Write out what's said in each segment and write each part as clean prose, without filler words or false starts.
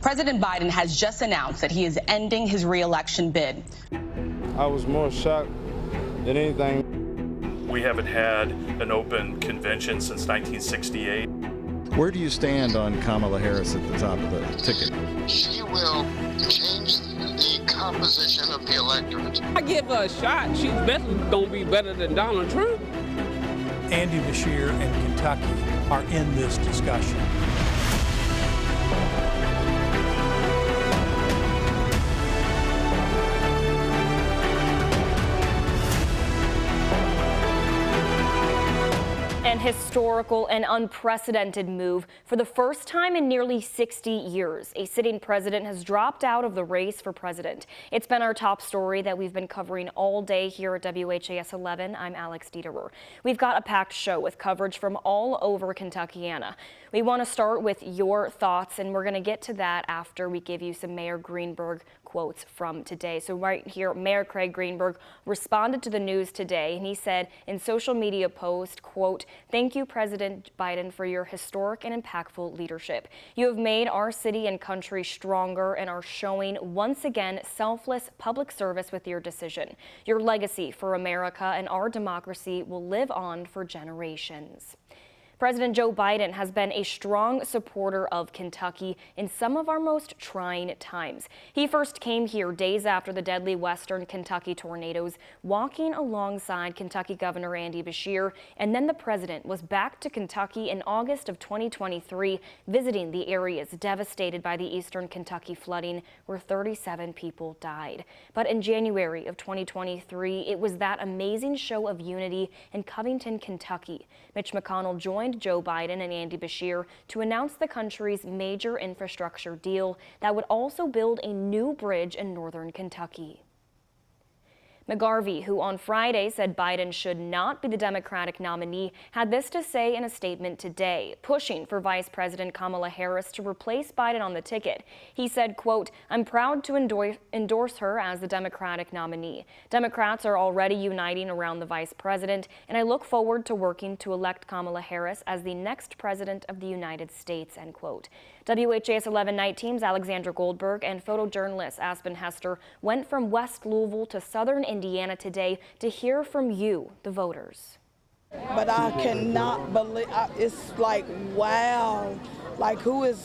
President Biden has just announced that he is ending his re-election bid. I was more shocked than anything. We haven't had an open convention since 1968. Where do you stand on Kamala Harris at the top of the ticket? She will change the composition of the electorate. I give her a shot. She's definitely going to be better than Donald Trump. Andy Beshear and Kentucky are in this discussion. An historical and unprecedented move. For the first time in nearly 60 years, a sitting president has dropped out of the race for president. It's been our top story that we've been covering all day here at WHAS 11. I'm Alex Dieterer. We've got a packed show with coverage from all over Kentuckiana. We want to start with your thoughts, and we're going to get to that after we give you some Mayor Greenberg quotes from today. So right here, Mayor Craig Greenberg responded to the news today, and he said in social media post, quote, "Thank you, President Biden, for your historic and impactful leadership. You have made our city and country stronger and are showing once again selfless public service with your decision. Your legacy for America and our democracy will live on for generations." President Joe Biden has been a strong supporter of Kentucky in some of our most trying times. He first came here days after the deadly western Kentucky tornadoes, walking alongside Kentucky Governor Andy Beshear, and then the president was back to Kentucky in August of 2023, visiting the areas devastated by the eastern Kentucky flooding, where 37 people died. But in January of 2023, it was that amazing show of unity in Covington, Kentucky. Mitch McConnell joined Joe Biden and Andy Beshear to announce the country's major infrastructure deal that would also build a new bridge in northern Kentucky. McGarvey, who on Friday said Biden should not be the Democratic nominee, had this to say in a statement today, pushing for Vice President Kamala Harris to replace Biden on the ticket. He said, quote, "I'm proud to endorse her as the Democratic nominee. Democrats are already uniting around the vice president, and I look forward to working to elect Kamala Harris as the next president of the United States," end quote. WHAS 11 night teams Alexandra Goldberg and photojournalist Aspen Hester went from West Louisville to southern Indiana today to hear from you, the voters. But I cannot believe, it's like, wow, like who's,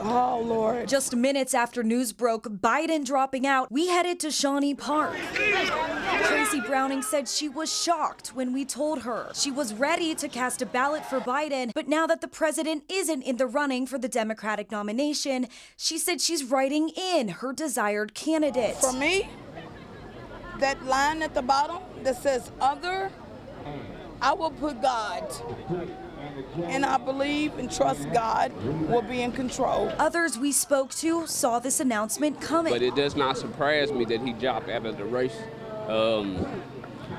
oh Lord. Just minutes after news broke, Biden dropping out, we headed to Shawnee Park. Tracy Browning said she was shocked when we told her she was ready to cast a ballot for Biden, but now that the president isn't in the running for the Democratic nomination, she said she's writing in her desired candidate. For me, that line at the bottom that says other, I will put God. And I believe and trust God will be in control. Others we spoke to saw this announcement coming. But it does not surprise me that he dropped out of the race.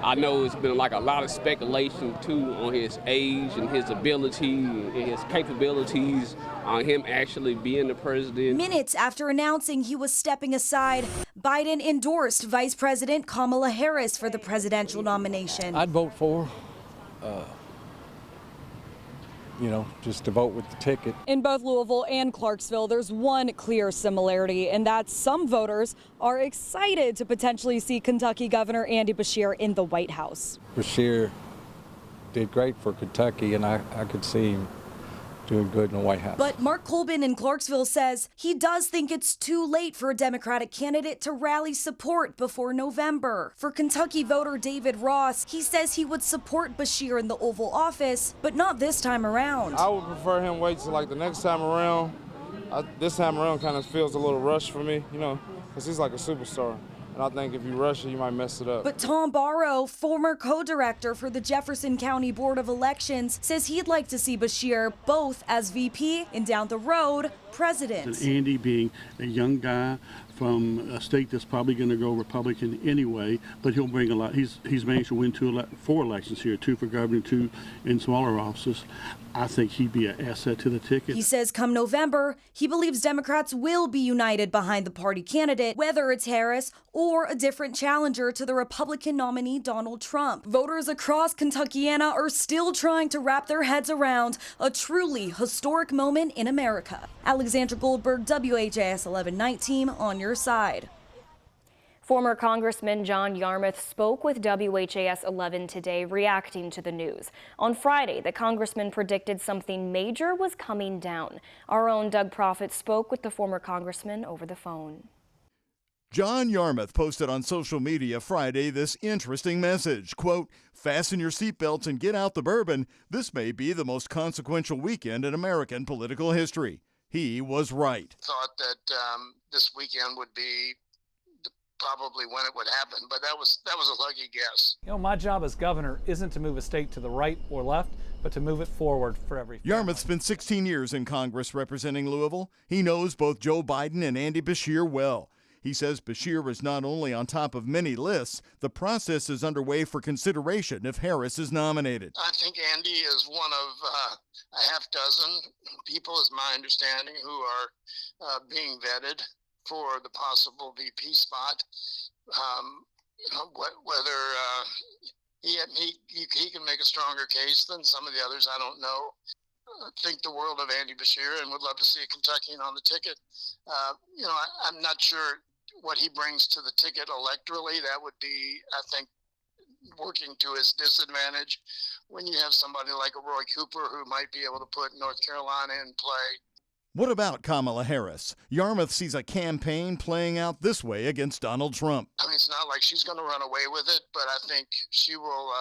I know it's been like a lot of speculation too on his age and his ability and his capabilities on him actually being the president. Minutes after announcing he was stepping aside, Biden endorsed Vice President Kamala Harris for the presidential nomination. I'd vote for just to vote with the ticket. In both Louisville and Clarksville, there's one clear similarity, and that's some voters are excited to potentially see Kentucky Governor Andy Beshear in the White House. Beshear did great for Kentucky, and I could see him doing good in the White House. But Mark Colbin in Clarksville says he does think it's too late for a Democratic candidate to rally support before November. For Kentucky voter David Ross, he says he would support Beshear in the Oval Office, but not this time around. I would prefer him wait till like the next time around. This time around kind of feels a little rushed for me, because he's like a superstar. And I think if you rush it, you might mess it up. But Tom Barrow, former co-director for the Jefferson County Board of Elections, says he'd like to see Beshear both as VP and down the road, president. And Andy being a young guy from a state that's probably going to go Republican anyway, but he'll bring a lot. He's managed to win 4 elections here, 2 for governor, 2 in smaller offices. I think he'd be an asset to the ticket. He says come November, he believes Democrats will be united behind the party candidate, whether it's Harris or a different challenger to the Republican nominee Donald Trump. Voters across Kentuckiana are still trying to wrap their heads around a truly historic moment in America. Alexandra Goldberg, WHAS11 Night Team, on your side. Former Congressman John Yarmuth spoke with WHAS 11 today, reacting to the news. On Friday, the congressman predicted something major was coming down. Our own Doug Proffitt spoke with the former congressman over the phone. John Yarmuth posted on social media Friday this interesting message, quote, "Fasten your seatbelts and get out the bourbon. This may be the most consequential weekend in American political history." He was right. Thought that this weekend would be probably when it would happen, but that was a lucky guess. You know, my job as governor isn't to move a state to the right or left, but to move it forward for every family. Yarmuth spent 16 years in Congress representing Louisville. He knows both Joe Biden and Andy Beshear well. He says Beshear is not only on top of many lists, the process is underway for consideration if Harris is nominated. I think Andy is one of a half dozen people, is my understanding, who are being vetted for the possible VP spot. Whether he can make a stronger case than some of the others, I don't know. I think the world of Andy Beshear and would love to see a Kentuckian on the ticket. I'm not sure what he brings to the ticket electorally. That would be, I think, working to his disadvantage when you have somebody like a Roy Cooper who might be able to put North Carolina in play. What about Kamala Harris? Yarmuth sees a campaign playing out this way against Donald Trump. I mean, it's not like she's going to run away with it, but I think she will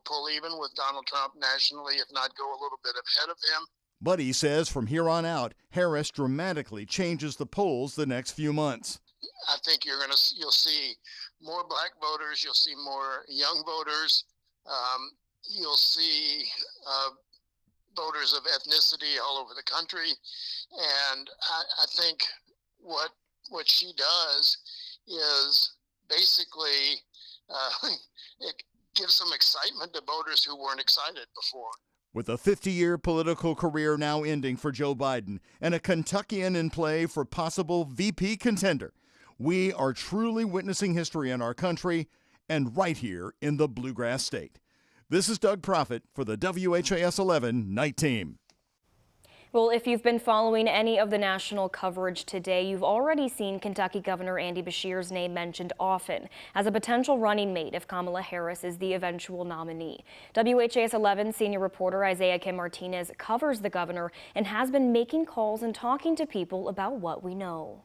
pull even with Donald Trump nationally, if not go a little bit ahead of him. But he says from here on out, Harris dramatically changes the polls the next few months. I think you'll see more black voters, you'll see more young voters, you'll see voters of ethnicity all over the country, and I think what she does is basically it gives some excitement to voters who weren't excited before. With a 50-year political career now ending for Joe Biden and a Kentuckian in play for possible VP contender, we are truly witnessing history in our country and right here in the Bluegrass State. This is Doug Proffitt for the WHAS 11 Night Team. Well, if you've been following any of the national coverage today, you've already seen Kentucky Governor Andy Beshear's name mentioned often as a potential running mate if Kamala Harris is the eventual nominee. WHAS 11 senior reporter Isaiah Kim Martinez covers the governor and has been making calls and talking to people about what we know.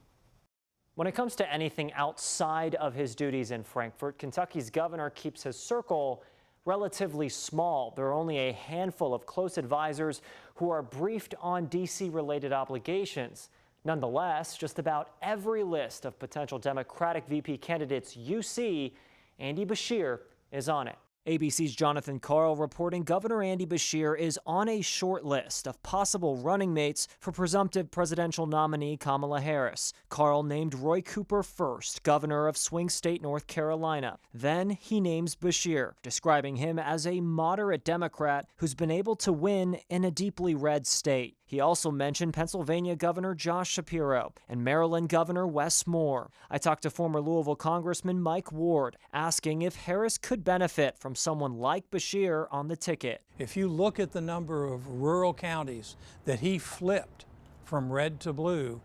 When it comes to anything outside of his duties in Frankfort, Kentucky's governor keeps his circle relatively small. There are only a handful of close advisors who are briefed on D.C.-related obligations. Nonetheless, just about every list of potential Democratic VP candidates you see, Andy Beshear is on it. ABC's Jonathan Karl reporting Governor Andy Beshear is on a short list of possible running mates for presumptive presidential nominee Kamala Harris. Karl named Roy Cooper first, governor of swing state North Carolina. Then he names Beshear, describing him as a moderate Democrat who's been able to win in a deeply red state. He also mentioned Pennsylvania Governor Josh Shapiro and Maryland Governor Wes Moore. I talked to former Louisville Congressman Mike Ward, asking if Harris could benefit from someone like Beshear on the ticket. If you look at the number of rural counties that he flipped from red to blue,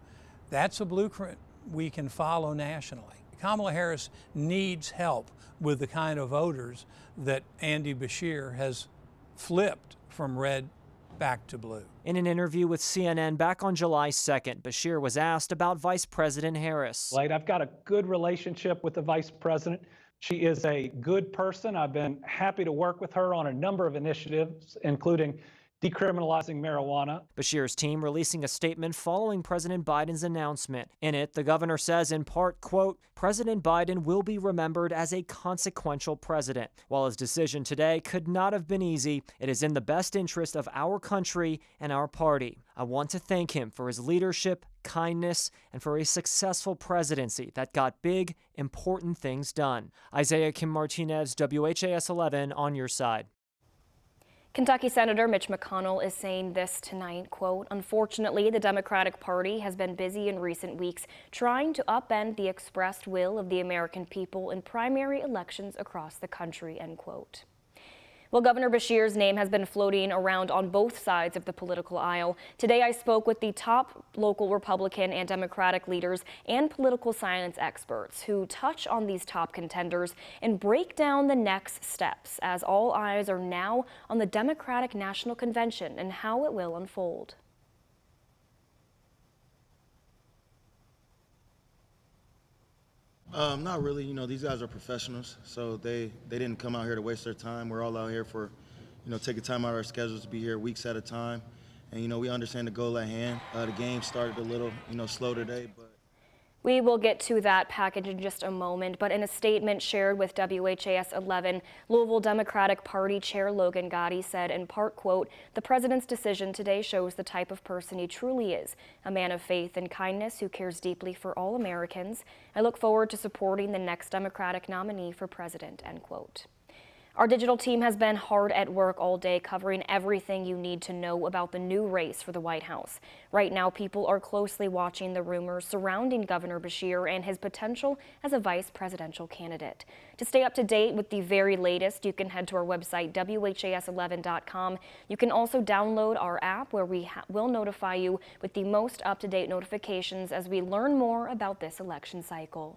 that's a blueprint we can follow nationally. Kamala Harris needs help with the kind of voters that Andy Beshear has flipped from red back to blue. In an interview with CNN back on July 2nd, Beshear was asked about Vice President Harris. I've got a good relationship with the vice president. She is a good person. I've been happy to work with her on a number of initiatives, including decriminalizing marijuana. Beshear's team releasing a statement following President Biden's announcement. In it, the governor says in part, quote, President Biden will be remembered as a consequential president. While his decision today could not have been easy, it is in the best interest of our country and our party. I want to thank him for his leadership, kindness, and for a successful presidency that got big, important things done. Isaiah Kim Martinez, WHAS 11 on your side. Kentucky Senator Mitch McConnell is saying this tonight, quote, "Unfortunately, the Democratic Party has been busy in recent weeks trying to upend the expressed will of the American people in primary elections across the country," end quote. Well, Governor Beshear's name has been floating around on both sides of the political aisle. Today, I spoke with the top local Republican and Democratic leaders and political science experts who touch on these top contenders and break down the next steps, as all eyes are now on the Democratic National Convention and how it will unfold. Not really. You know, these guys are professionals, so they didn't come out here to waste their time. We're all out here for, taking time out of our schedules to be here weeks at a time. And, we understand the goal at hand. The game started a little, slow today, but. We will get to that package in just a moment, but in a statement shared with WHAS11, Louisville Democratic Party Chair Logan Gotti said in part, quote, "The president's decision today shows the type of person he truly is, a man of faith and kindness who cares deeply for all Americans. I look forward to supporting the next Democratic nominee for president," end quote. Our digital team has been hard at work all day covering everything you need to know about the new race for the White House. Right now, people are closely watching the rumors surrounding Governor Beshear and his potential as a vice presidential candidate. To stay up to date with the very latest, you can head to our website, WHAS11.com. You can also download our app where we will notify you with the most up-to-date notifications as we learn more about this election cycle.